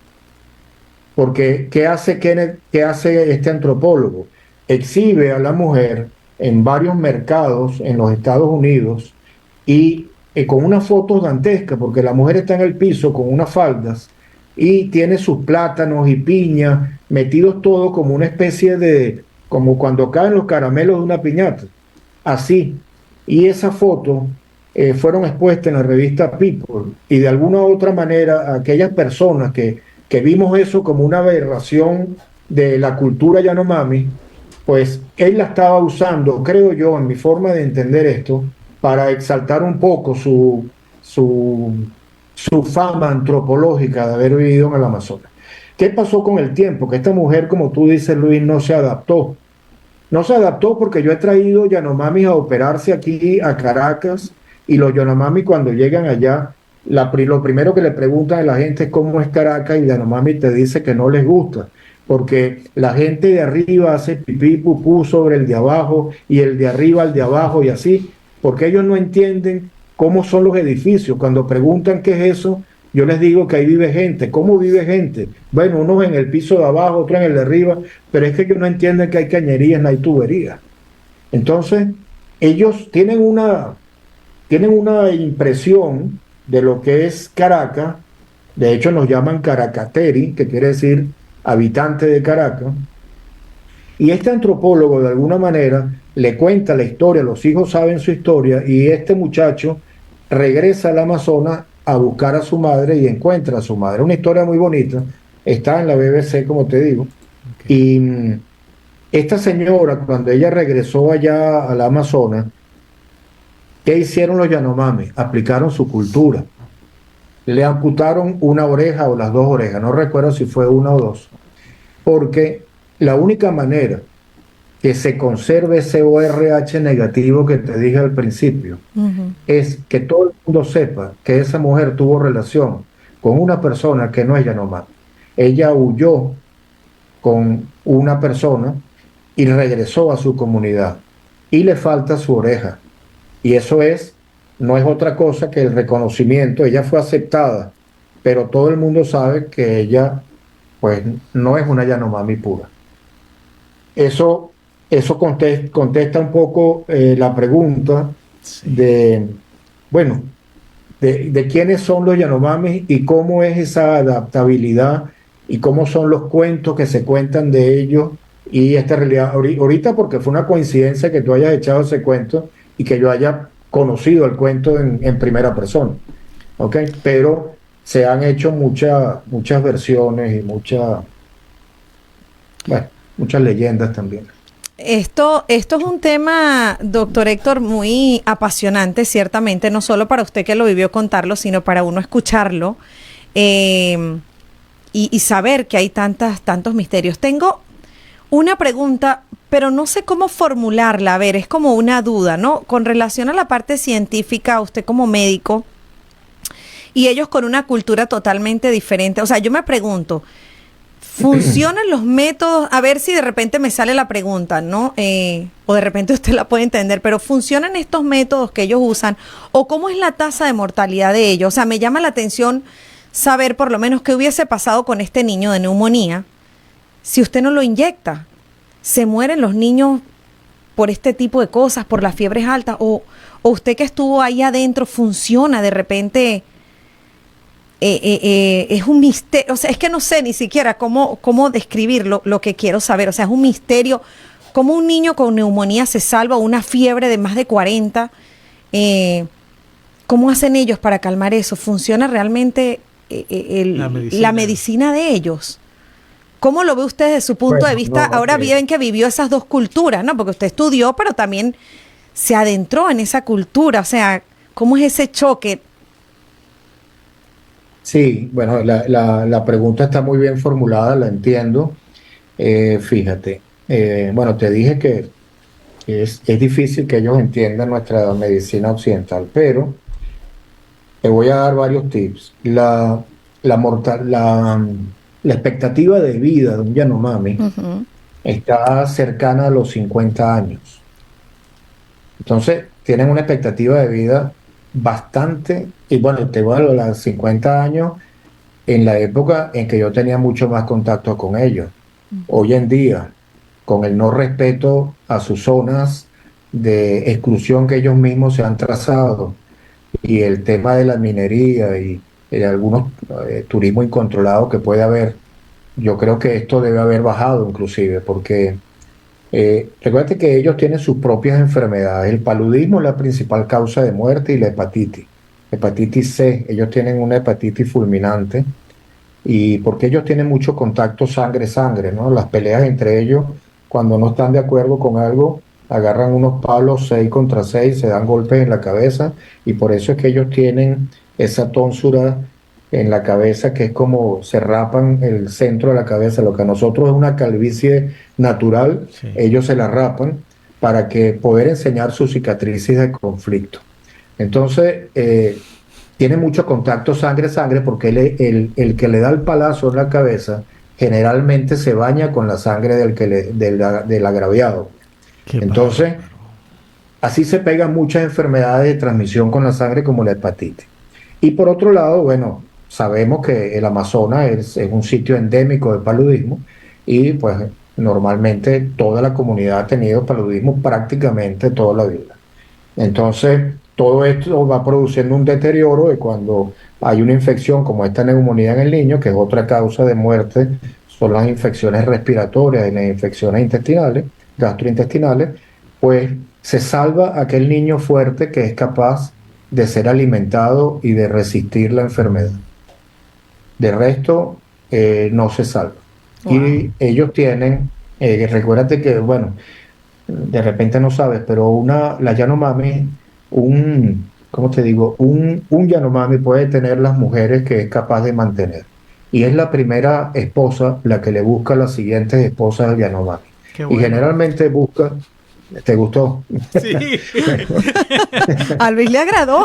Porque ¿qué hace Kenneth, qué hace este antropólogo? Exhibe a la mujer en varios mercados en los Estados Unidos y con unas fotos dantescas, porque la mujer está en el piso con unas faldas y tiene sus plátanos y piñas metidos todo como una especie como cuando caen los caramelos de una piñata, así. Y esas fotos fueron expuestas en la revista People y de alguna u otra manera aquellas personas que vimos eso como una aberración de la cultura Yanomami, pues él la estaba usando, creo yo, en mi forma de entender esto, para exaltar un poco su fama antropológica de haber vivido en el Amazonas. ¿Qué pasó con el tiempo? Que esta mujer, como tú dices, Luis, no se adaptó. No se adaptó porque yo he traído Yanomamis a operarse aquí a Caracas y los Yanomami cuando llegan allá, lo primero que le preguntan a la gente es cómo es Caracas y Yanomami te dice que no les gusta porque la gente de arriba hace pipí, pupú sobre el de abajo y el de arriba al de abajo y así, porque ellos no entienden cómo son los edificios. Cuando preguntan qué es eso, yo les digo que ahí vive gente. ¿Cómo vive gente? Bueno, unos en el piso de abajo, otros en el de arriba, pero es que ellos no entienden que hay cañerías, no hay tuberías. Entonces, ellos tienen una impresión de lo que es Caracas. De hecho nos llaman Caracateri, que quiere decir habitante de Caracas, y este antropólogo de alguna manera le cuenta la historia, los hijos saben su historia, y este muchacho regresa al Amazonas a buscar a su madre y encuentra a su madre. Una historia muy bonita, está en la BBC, como te digo, Okay. y esta señora, cuando ella regresó allá al Amazonas, ¿qué hicieron los Yanomami? Aplicaron su cultura. Le amputaron una oreja o las dos orejas, no recuerdo si fue una o dos, porque la única manera que se conserve ese ORH negativo que te dije al principio Ujú. es que todo el mundo sepa que esa mujer tuvo relación con una persona que no es Yanomami. Ella huyó con una persona y regresó a su comunidad y le falta su oreja. Y eso no es otra cosa que el reconocimiento. Ella fue aceptada, pero todo el mundo sabe que ella pues no es una Yanomami pura. Eso contesta un poco la pregunta de, bueno, de quiénes son los Yanomamis y cómo es esa adaptabilidad y cómo son los cuentos que se cuentan de ellos y esta realidad. Ahorita porque fue una coincidencia que tú hayas echado ese cuento y que yo haya conocido el cuento en primera persona, ¿ok? Pero se han hecho muchas versiones y muchas leyendas también. Esto es un tema, doctor Héctor, muy apasionante, ciertamente, no solo para usted que lo vivió contarlo, sino para uno escucharlo y saber que hay tantos misterios. Tengo una pregunta, pero no sé cómo formularla. A ver, es como una duda, ¿no? Con relación a la parte científica, usted como médico y ellos con una cultura totalmente diferente. O sea, yo me pregunto, ¿funcionan los métodos? A ver si de repente me sale la pregunta, ¿no? O de repente usted la puede entender, pero ¿funcionan estos métodos que ellos usan? ¿O cómo es la tasa de mortalidad de ellos? O sea, me llama la atención saber por lo menos qué hubiese pasado con este niño de neumonía si usted no lo inyecta. ¿Se mueren los niños por este tipo de cosas, por las fiebres altas? ¿O usted que estuvo ahí adentro funciona de repente? Es un misterio, o sea, es que no sé ni siquiera cómo describirlo, lo que quiero saber. O sea, es un misterio. ¿Cómo un niño con neumonía se salva una fiebre de más de 40? ¿Cómo hacen ellos para calmar eso? ¿Funciona realmente la medicina de ellos? ¿Cómo lo ve usted desde su punto de vista? No, ahora bien que vivió esas dos culturas, ¿no? Porque usted estudió, pero también se adentró en esa cultura. O sea, ¿cómo es ese choque? Sí, bueno, la pregunta está muy bien formulada, la entiendo. Fíjate, bueno, te dije que es difícil que ellos entiendan nuestra medicina occidental, pero te voy a dar varios tips. La expectativa de vida de un Yanomami está cercana a los 50 años. Entonces, tienen una expectativa de vida bastante, y bueno, te voy a los 50 años en la época en que yo tenía mucho más contacto con ellos. Hoy en día, con el no respeto a sus zonas de exclusión que ellos mismos se han trazado, y el tema de la minería y algunos turismo incontrolado que puede haber, yo creo que esto debe haber bajado inclusive, porque recuerda que ellos tienen sus propias enfermedades. El paludismo es la principal causa de muerte y la hepatitis C. Ellos tienen una hepatitis fulminante y porque ellos tienen mucho contacto sangre-sangre, ¿no? Las peleas entre ellos, cuando no están de acuerdo con algo, agarran unos palos 6 contra 6, se dan golpes en la cabeza y por eso es que ellos tienen esa tónsula en la cabeza, que es como se rapan el centro de la cabeza. Lo que a nosotros es una calvicie natural, sí, ellos se la rapan para que poder enseñar sus cicatrices de conflicto. Entonces, tiene mucho contacto sangre-sangre porque el que le da el palazo en la cabeza generalmente se baña con la sangre del agraviado. Entonces, así se pegan muchas enfermedades de transmisión con la sangre como la hepatitis. Y por otro lado, bueno, sabemos que el Amazonas es un sitio endémico de paludismo y pues normalmente toda la comunidad ha tenido paludismo prácticamente toda la vida. Entonces, todo esto va produciendo un deterioro de cuando hay una infección como esta neumonía en el niño, que es otra causa de muerte, son las infecciones respiratorias y las infecciones intestinales, gastrointestinales, pues se salva aquel niño fuerte que es capaz de ser alimentado y de resistir la enfermedad. De resto, no se salva. Wow. Y ellos tienen, recuérdate que, bueno, de repente no sabes, pero la Yanomami, ¿cómo te digo? Un Yanomami puede tener las mujeres que es capaz de mantener. Y es la primera esposa la que le busca a las siguientes esposas al Yanomami. Bueno. Y generalmente busca... ¿Te gustó? Sí. A Luis le agradó.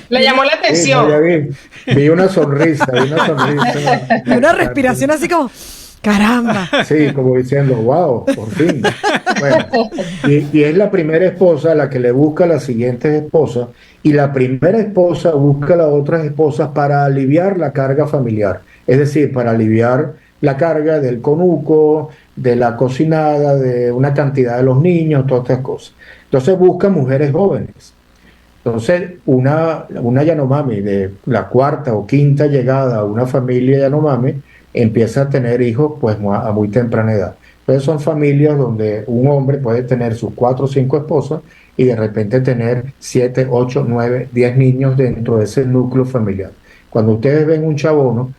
Le llamó la Sí, no, atención. ya vi una sonrisa, vi una sonrisa. Y una respiración así como, caramba. Sí, como diciendo, wow, por fin. Bueno, y es la primera esposa la que le busca a las siguientes esposas, y la primera esposa busca a las otras esposas para aliviar la carga familiar, es decir, para aliviar la carga del conuco, de la cocinada, de una cantidad de los niños, todas estas cosas. Entonces busca mujeres jóvenes. Entonces, una Yanomami de la cuarta o quinta llegada a una familia Yanomami empieza a tener hijos pues a muy temprana edad. Entonces son familias donde un hombre puede tener sus 4 o 5 esposas y de repente tener 7, 8, 9, 10 niños dentro de ese núcleo familiar. Cuando ustedes ven un chabono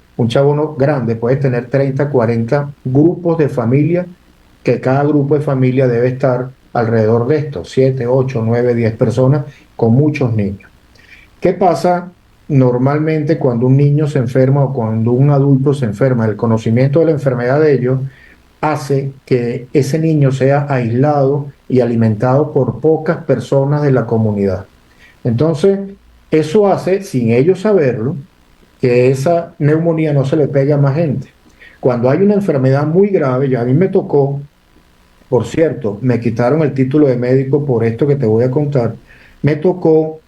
grande puede tener 30, 40 grupos de familia, que cada grupo de familia debe estar alrededor de estos, 7, 8, 9, 10 personas con muchos niños. ¿Qué pasa normalmente cuando un niño se enferma o cuando un adulto se enferma? El conocimiento de la enfermedad de ellos hace que ese niño sea aislado y alimentado por pocas personas de la comunidad. Entonces, eso hace, sin ellos saberlo, que esa neumonía no se le pegue a más gente. Cuando hay una enfermedad muy grave, a mí me tocó, por cierto, me quitaron el título de médico por esto que te voy a contar, me tocó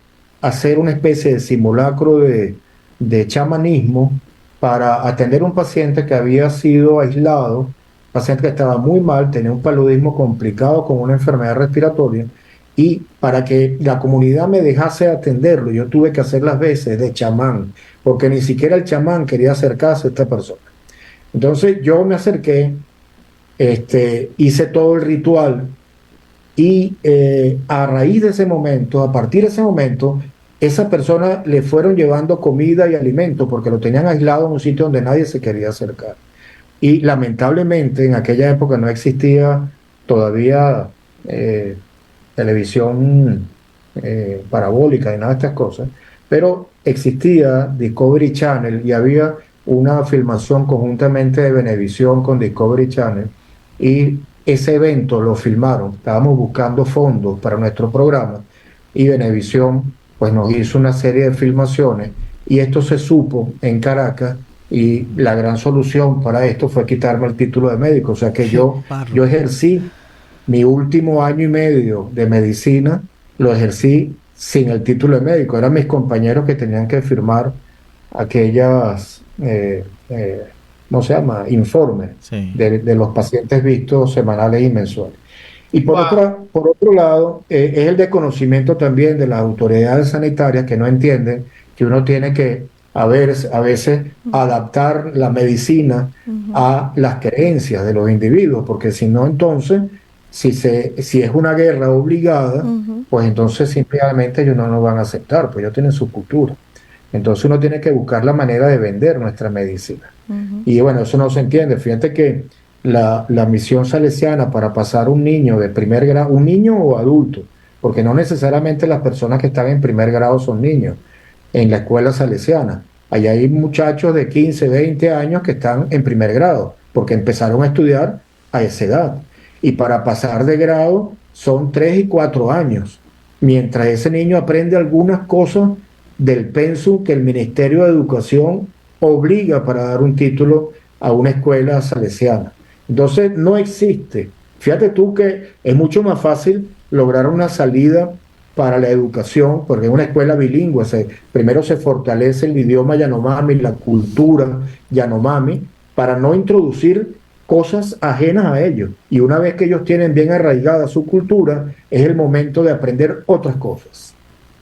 hacer una especie de simulacro de chamanismo para atender a un paciente que había sido aislado, paciente que estaba muy mal, tenía un paludismo complicado con una enfermedad respiratoria, y para que la comunidad me dejase atenderlo, yo tuve que hacer las veces de chamán, porque ni siquiera el chamán quería acercarse a esta persona. Entonces yo me acerqué, hice todo el ritual, y a raíz de ese momento, a partir de ese momento, esa persona le fueron llevando comida y alimento porque lo tenían aislado en un sitio donde nadie se quería acercar. Y lamentablemente en aquella época no existía todavía televisión parabólica y nada de estas cosas, pero existía Discovery Channel y había una filmación conjuntamente de Venevisión con Discovery Channel, y ese evento lo filmaron. Estábamos buscando fondos para nuestro programa y Venevisión pues nos hizo una serie de filmaciones, y esto se supo en Caracas, y la gran solución para esto fue quitarme el título de médico. O sea que yo ejercí mi último año y medio de medicina, lo ejercí sin el título de médico. Eran mis compañeros que tenían que firmar aquellas, ¿cómo se llama? Informes Sí. de los pacientes vistos semanales y mensuales. Y por otro lado, es el desconocimiento también de las autoridades sanitarias, que no entienden que uno tiene que a veces adaptar la medicina a las creencias de los individuos, porque si no, entonces, si es una guerra obligada, pues entonces simplemente ellos no nos van a aceptar, pues ellos tienen su cultura. Entonces uno tiene que buscar la manera de vender nuestra medicina. Y bueno, eso no se entiende. Fíjate que la misión salesiana para pasar un niño de primer grado, un niño o adulto, porque no necesariamente las personas que están en primer grado son niños, en la escuela salesiana. Allá hay muchachos de 15, 20 años que están en primer grado, porque empezaron a estudiar a esa edad. Y para pasar de grado son 3 y 4 años, mientras ese niño aprende algunas cosas del pensum que el Ministerio de Educación obliga para dar un título a una escuela salesiana. Entonces no existe. Fíjate tú que es mucho más fácil lograr una salida para la educación, porque en una escuela bilingüe primero se fortalece el idioma Yanomami, la cultura Yanomami, para no introducir cosas ajenas a ellos. Y una vez que ellos tienen bien arraigada su cultura, es el momento de aprender otras cosas.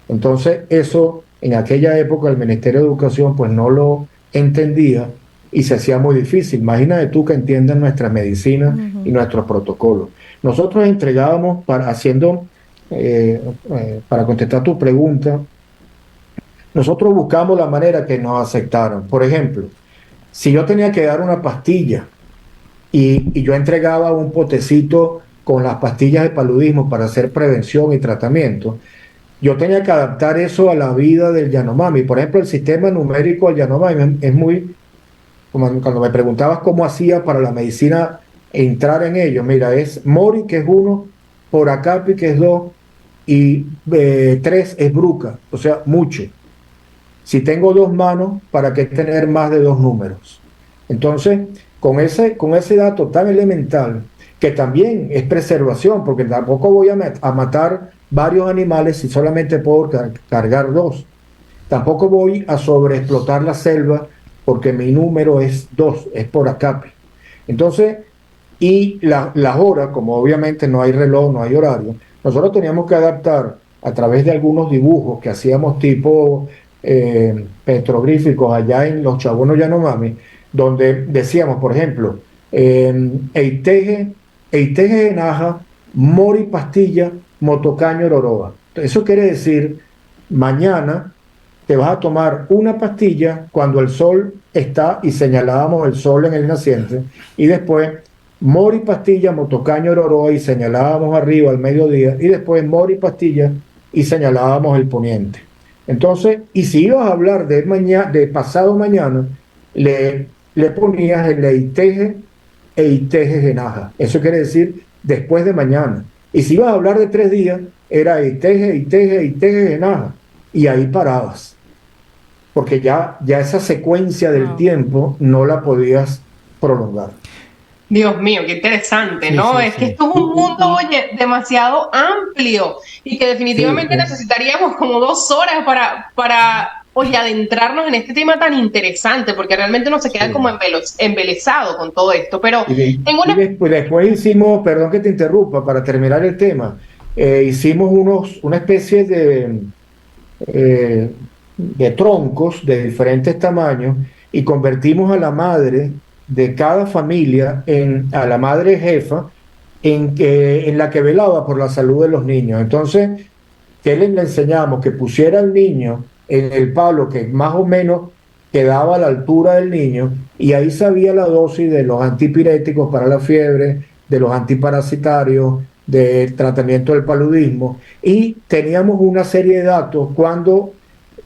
Entonces eso en aquella época el Ministerio de Educación pues no lo entendía y se hacía muy difícil. Imagínate tú que entiendan nuestra medicina y nuestros protocolos. Nosotros entregábamos para contestar tu pregunta, nosotros buscamos la manera que nos aceptaran. Por ejemplo, si yo tenía que dar una pastilla y yo entregaba un potecito con las pastillas de paludismo para hacer prevención y tratamiento, yo tenía que adaptar eso a la vida del Yanomami. Por ejemplo, el sistema numérico del Yanomami es muy, como cuando me preguntabas cómo hacía para la medicina entrar en ello, mira, es Mori, que es 1, Poracapi, que es 2, y 3 es Bruca, o sea, mucho. Si tengo dos manos, ¿para qué tener más de dos números? Entonces, con ese dato tan elemental, que también es preservación, porque tampoco voy a matar varios animales si solamente puedo cargar dos. Tampoco voy a sobreexplotar la selva porque mi número es dos, es por acá. Entonces, y las horas, como obviamente no hay reloj, no hay horario, nosotros teníamos que adaptar a través de algunos dibujos que hacíamos tipo petroglíficos allá en los Chabonos Yanomami, donde decíamos, por ejemplo, Eiteje, Eiteje Enaja, Mori Pastilla, Motocaño Roroba. Eso quiere decir, mañana te vas a tomar una pastilla cuando el sol está, y señalábamos el sol en el naciente, y después Mori Pastilla, Motocaño Roroa, y señalábamos arriba al mediodía, y después Mori Pastilla y señalábamos el poniente. Entonces, y si ibas a hablar de mañana, de pasado mañana, le ponías el Eiteje e Eiteje Genaja. Eso quiere decir después de mañana. Y si ibas a hablar de 3 días, era Eiteje, Eiteje, Eiteje Genaja. Y ahí parabas. Porque ya esa secuencia del tiempo no la podías prolongar. Dios mío, qué interesante, ¿no? Es que esto es un mundo, oye, demasiado amplio y que definitivamente necesitaríamos como 2 horas para, oye, adentrarnos en este tema tan interesante, porque realmente uno se queda como embelesado con todo esto. Pero tengo una... después hicimos, perdón que te interrumpa, para terminar el tema, hicimos una especie de troncos de diferentes tamaños y convertimos a la madre de cada familia, a la madre jefa, en la que velaba por la salud de los niños. Entonces, ¿qué le enseñamos? Que pusiera al niño en el palo que más o menos quedaba a la altura del niño, y ahí sabía la dosis de los antipiréticos para la fiebre, de los antiparasitarios, del tratamiento del paludismo, y teníamos una serie de datos cuando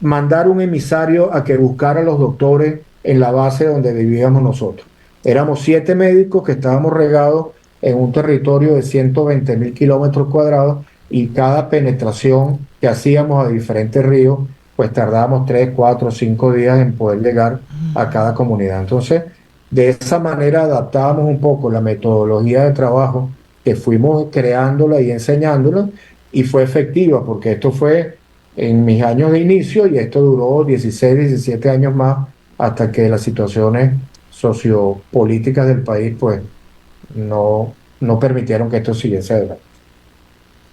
mandar un emisario a que buscara a los doctores en la base donde vivíamos nosotros. Éramos 7 médicos que estábamos regados en un territorio de 120.000 kilómetros cuadrados, y cada penetración que hacíamos a diferentes ríos, pues tardábamos 3, 4, 5 días en poder llegar a cada comunidad. Entonces, de esa manera adaptábamos un poco la metodología de trabajo, que fuimos creándola y enseñándola, y fue efectiva, porque esto fue en mis años de inicio, y esto duró 16, 17 años más, hasta que las situaciones sociopolíticas del país pues no permitieron que esto siguiese adelante.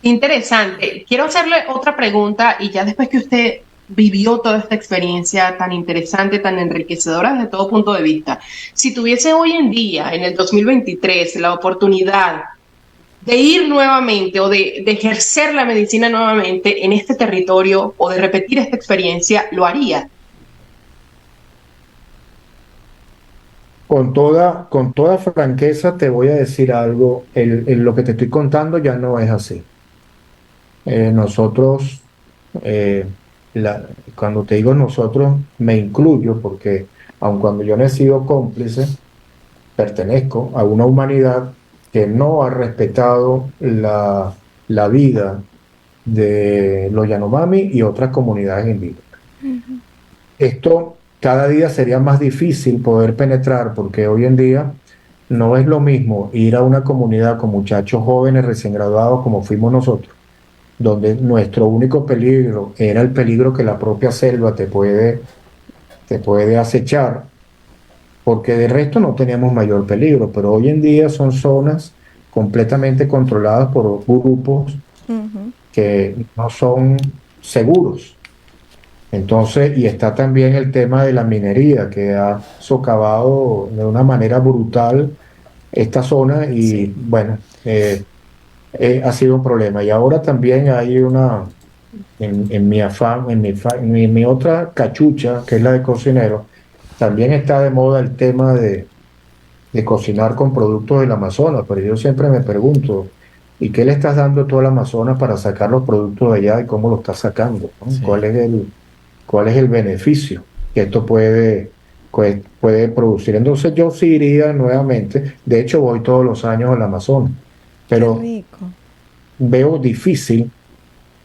Interesante. Quiero hacerle otra pregunta, y ya después que usted vivió toda esta experiencia tan interesante, tan enriquecedora desde todo punto de vista, si tuviese hoy en día, en el 2023, la oportunidad de ir nuevamente o de ejercer la medicina nuevamente en este territorio, o de repetir esta experiencia, ¿lo haría? Con toda franqueza te voy a decir algo, lo que te estoy contando ya no es así. Nosotros, cuando te digo nosotros, me incluyo, porque aun cuando yo no he sido cómplice, pertenezco a una humanidad que no ha respetado la vida de los Yanomami y otras comunidades indígenas. Esto cada día sería más difícil poder penetrar, porque hoy en día no es lo mismo ir a una comunidad con muchachos jóvenes recién graduados como fuimos nosotros, donde nuestro único peligro era el peligro que la propia selva te puede acechar, porque de resto no teníamos mayor peligro, pero hoy en día son zonas completamente controladas por grupos que no son seguros. Entonces, y está también el tema de la minería, que ha socavado de una manera brutal esta zona, y bueno, ha sido un problema. Y ahora también hay en mi otra cachucha, que es la de cocinero, también está de moda el tema de cocinar con productos del Amazonas, pero yo siempre me pregunto, ¿y qué le estás dando todo al Amazonas para sacar los productos de allá, y cómo lo estás sacando, ¿no? Sí. ¿Cuál es el beneficio que esto puede producir? Entonces yo sí iría nuevamente, de hecho voy todos los años al Amazonas, pero veo difícil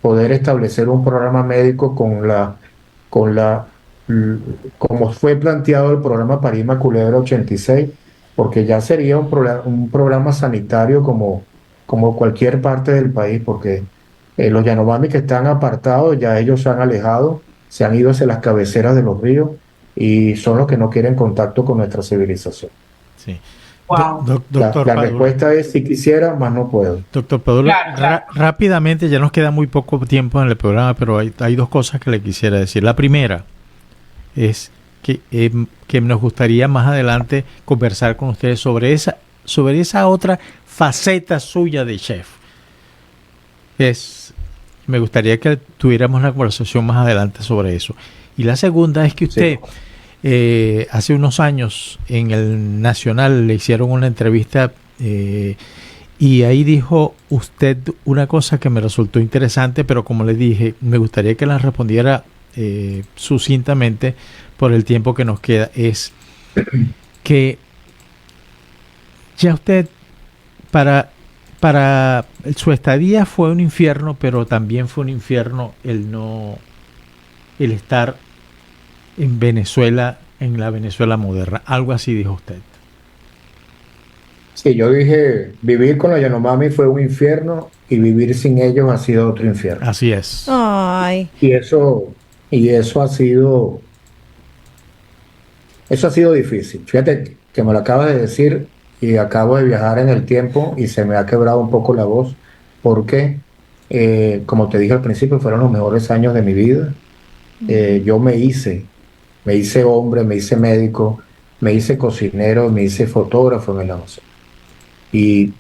poder establecer un programa médico con la l- como fue planteado el programa Parima Culebra 86, porque ya sería un programa sanitario como cualquier parte del país, porque los Yanomami que están apartados, ya ellos se han alejado, se han ido hacia las cabeceras de los ríos y son los que no quieren contacto con nuestra civilización. Sí. Wow. Doctor La Padula. respuesta es si quisiera, más no puedo. Doctor Padula, Claro, claro. rápidamente, ya nos queda muy poco tiempo en el programa, pero hay dos cosas que le quisiera decir. La primera es que nos gustaría más adelante conversar con ustedes sobre esa otra faceta suya de chef. Me gustaría que tuviéramos una conversación más adelante sobre eso. Y la segunda es que usted, hace unos años en el Nacional le hicieron una entrevista y ahí dijo usted una cosa que me resultó interesante, pero como le dije, me gustaría que la respondiera sucintamente por el tiempo que nos queda. Es que ya usted para su estadía fue un infierno, pero también fue un infierno el estar en Venezuela, en la Venezuela moderna. Algo así dijo usted. Sí, yo dije, vivir con los Yanomami fue un infierno y vivir sin ellos ha sido otro infierno. Así es. Ay, Y eso ha sido difícil. Fíjate que me lo acabas de decir y acabo de viajar en el tiempo y se me ha quebrado un poco la voz porque, como te dije al principio, fueron los mejores años de mi vida. Yo me hice hombre, me hice médico, me hice cocinero, me hice fotógrafo en el Amazonas. Y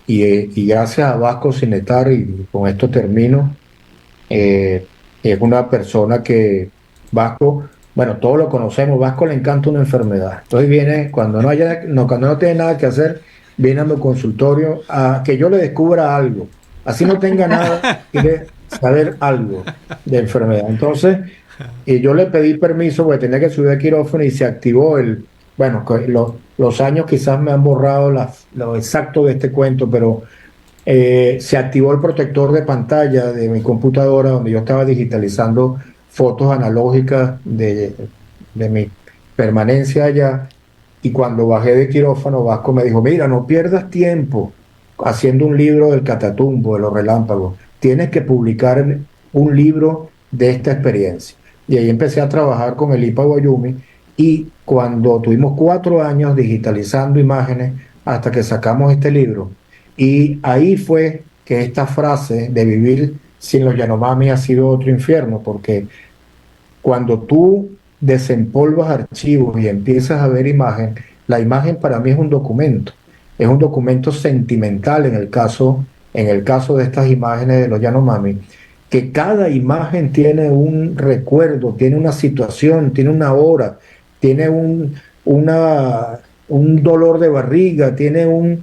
gracias a Vasco Sinetar, y con esto termino, es una persona que Vasco, bueno, todos lo conocemos, Vasco le encanta una enfermedad. Entonces viene, cuando no tiene nada que hacer, viene a mi consultorio a que yo le descubra algo. Así no tenga nada, quiere saber algo de enfermedad. Entonces, y yo le pedí permiso porque tenía que subir al quirófano y se activó bueno, los años quizás me han borrado lo exacto de este cuento, pero se activó el protector de pantalla de mi computadora donde yo estaba digitalizando fotos analógicas de mi permanencia allá. Y cuando bajé de quirófano, Vasco me dijo, mira, no pierdas tiempo haciendo un libro del Catatumbo, de los relámpagos. Tienes que publicar un libro de esta experiencia. Y ahí empecé a trabajar con el IPA Guayumi y cuando tuvimos 4 años digitalizando imágenes hasta que sacamos este libro, y ahí fue que esta frase de vivir sin los Yanomami ha sido otro infierno, porque cuando tú desempolvas archivos y empiezas a ver imagen, la imagen para mí es un documento sentimental en el caso de estas imágenes de los Yanomami, que cada imagen tiene un recuerdo, tiene una situación, tiene una hora, tiene un dolor de barriga, tiene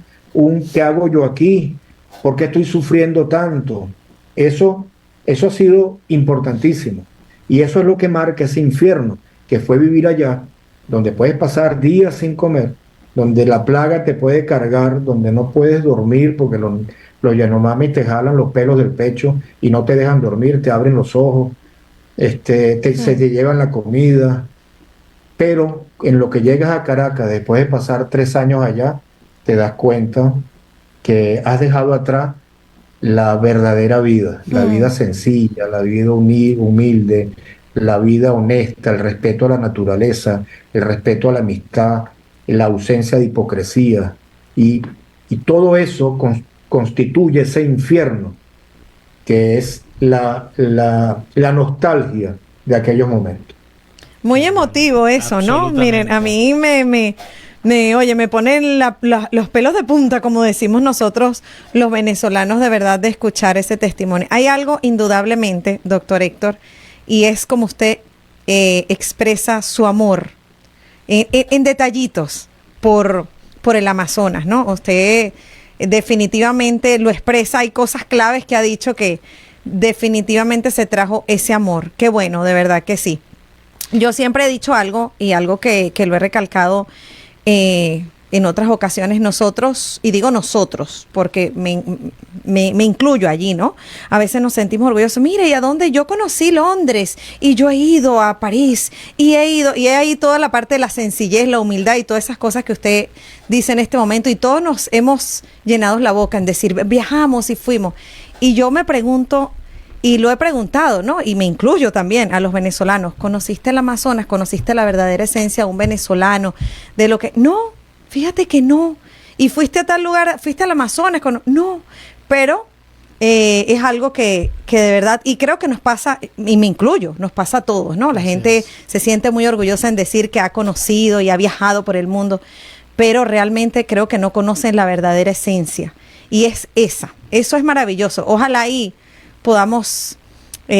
¿qué hago yo aquí? ¿Por qué estoy sufriendo tanto? Eso ha sido importantísimo. Y eso es lo que marca ese infierno, que fue vivir allá, donde puedes pasar días sin comer, donde la plaga te puede cargar, donde no puedes dormir porque los Yanomami te jalan los pelos del pecho y no te dejan dormir, te abren los ojos, se te llevan la comida. Pero en lo que llegas a Caracas, después de pasar 3 años allá, te das cuenta que has dejado atrás la verdadera vida, la vida sencilla, la vida humilde, la vida honesta, el respeto a la naturaleza, el respeto a la amistad, la ausencia de hipocresía. Y todo eso constituye ese infierno que es la nostalgia de aquellos momentos. muy emotivo eso, ¿no? Miren, a mí oye, me ponen los pelos de punta, como decimos nosotros los venezolanos, de verdad, de escuchar ese testimonio. Hay algo indudablemente, doctor Héctor, y es como usted expresa su amor en detallitos por el Amazonas, ¿no? Usted definitivamente lo expresa, hay cosas claves que ha dicho que definitivamente se trajo ese amor. Qué bueno, de verdad que sí. Yo siempre he dicho algo, y algo que lo he recalcado en otras ocasiones nosotros, y digo nosotros, porque me incluyo allí, ¿no? A veces nos sentimos orgullosos. Mire, ¿y a dónde? Yo conocí Londres y yo he ido a París y he ahí toda la parte de la sencillez, la humildad y todas esas cosas que usted dice en este momento, y todos nos hemos llenado la boca en decir, viajamos y fuimos. Y yo me pregunto, y lo he preguntado, ¿no? Y me incluyo también a los venezolanos. ¿Conociste el Amazonas? ¿Conociste la verdadera esencia de un venezolano? De lo que... No, fíjate que no. Y fuiste a tal lugar, fuiste al Amazonas. No, pero es algo que de verdad, y creo que nos pasa, y me incluyo, nos pasa a todos, ¿no? La gente se siente muy orgullosa en decir que ha conocido y ha viajado por el mundo, pero realmente creo que no conocen la verdadera esencia. Y es esa. Eso es maravilloso. Ojalá ahí podamos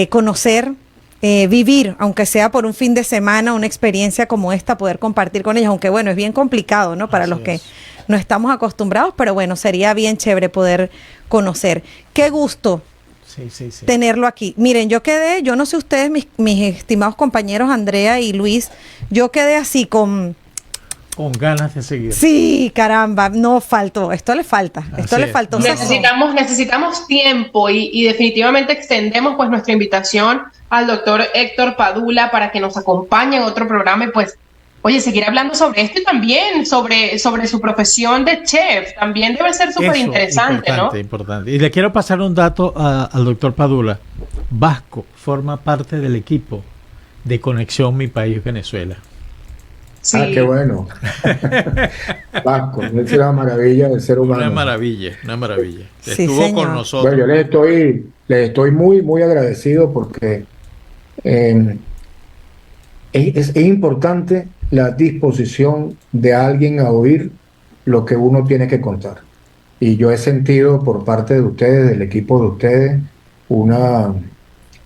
conocer, vivir, aunque sea por un fin de semana, una experiencia como esta, poder compartir con ellos, aunque bueno, es bien complicado, ¿no? Para los que no estamos acostumbrados, pero bueno, sería bien chévere poder conocer. Qué gusto tenerlo aquí. Miren, yo no sé ustedes, mis estimados compañeros Andrea y Luis, yo quedé así con ganas de seguir. Sí, caramba, no faltó. Esto le falta. Esto le faltó. Necesitamos tiempo y definitivamente extendemos pues nuestra invitación al doctor Héctor Padula para que nos acompañe en otro programa y pues, oye, seguir hablando sobre esto y también sobre su profesión de chef. También debe ser súper interesante, ¿no? Importante. Y le quiero pasar un dato al doctor Padula. Vasco forma parte del equipo de Conexión Mi País Venezuela. Sí. Ah, qué bueno. Vasco, es una maravilla del ser humano. Una maravilla. Sí, estuvo señor. con nosotros. Bueno, yo les estoy muy, muy agradecido porque es importante la disposición de alguien a oír lo que uno tiene que contar. Y yo he sentido por parte de ustedes, del equipo de ustedes, un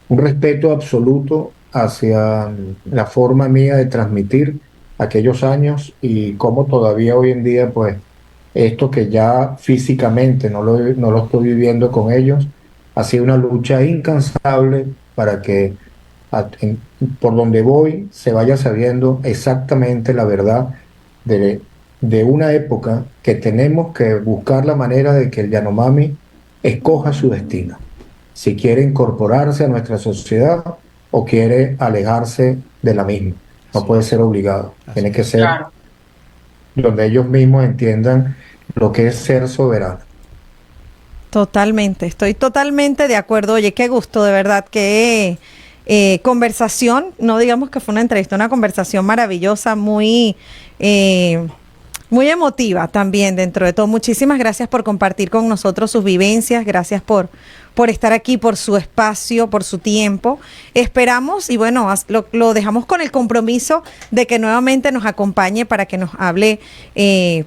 respeto absoluto hacia la forma mía de transmitir aquellos años y cómo todavía hoy en día, pues, esto que ya físicamente no lo estoy viviendo con ellos, ha sido una lucha incansable para que por donde voy se vaya sabiendo exactamente la verdad de una época que tenemos que buscar la manera de que el Yanomami escoja su destino. Si quiere incorporarse a nuestra sociedad o quiere alejarse de la misma. No puede ser obligado. Tiene que ser donde ellos mismos entiendan lo que es ser soberano. Totalmente, estoy totalmente de acuerdo. Oye, qué gusto, de verdad, qué conversación, no digamos que fue una entrevista, una conversación maravillosa, muy emotiva también dentro de todo. Muchísimas gracias por compartir con nosotros sus vivencias, gracias por estar aquí, por su espacio, por su tiempo. Esperamos, y bueno, lo dejamos con el compromiso de que nuevamente nos acompañe para que nos hable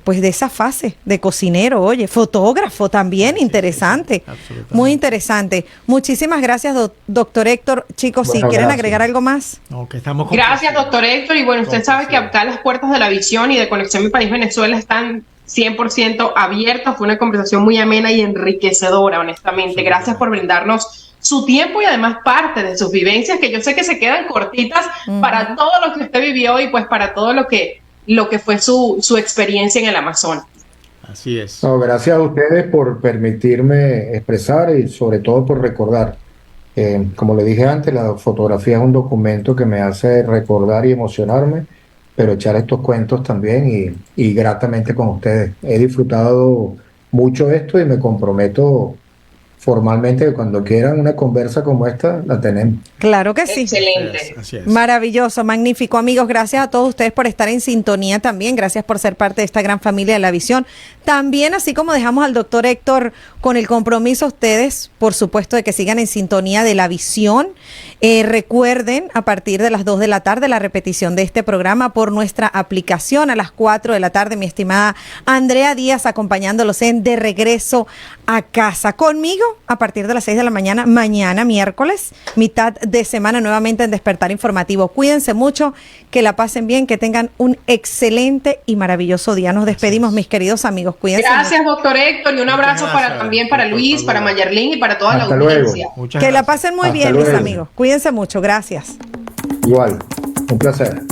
pues de esa fase de cocinero, oye, fotógrafo también, interesante, muy interesante. Muchísimas gracias, doctor Héctor. Chicos, bueno, si quieren agregar algo más. No, que estamos gracias, doctor Héctor, y bueno, usted sabe que acá las puertas de la visión y de Conexión Mi País Venezuela están 100% abierto. Fue una conversación muy amena y enriquecedora, honestamente. Gracias por brindarnos su tiempo y además parte de sus vivencias, que yo sé que se quedan cortitas para todo lo que usted vivió y pues para todo lo que fue su experiencia en el Amazonas. Así es. No, gracias a ustedes por permitirme expresar y sobre todo por recordar. Como le dije antes, la fotografía es un documento que me hace recordar y emocionarme, pero echar estos cuentos también y gratamente con ustedes. He disfrutado mucho esto y me comprometo formalmente que cuando quieran una conversa como esta, la tenemos. Claro que sí. Excelente. Así es. Maravilloso, magnífico. Amigos, gracias a todos ustedes por estar en sintonía también. Gracias por ser parte de esta gran familia de La Visión. También, así como dejamos al doctor Héctor con el compromiso a ustedes, por supuesto, de que sigan en sintonía de La Visión. Recuerden, a partir de las 2 de la tarde, la repetición de este programa por nuestra aplicación. A las 4 de la tarde, mi estimada Andrea Díaz acompañándolos en De Regreso a Casa. Conmigo, a partir de las 6 de la mañana, mañana, miércoles, mitad de semana, nuevamente en Despertar Informativo. Cuídense mucho, que la pasen bien, que tengan un excelente y maravilloso día. Nos despedimos, mis queridos amigos. Cuídense. Gracias, doctor Héctor, y un abrazo también para Luis, para Mayerlin y para toda la audiencia. Que la pasen muy bien, mis amigos. Cuídense mucho. Gracias. Igual. Un placer.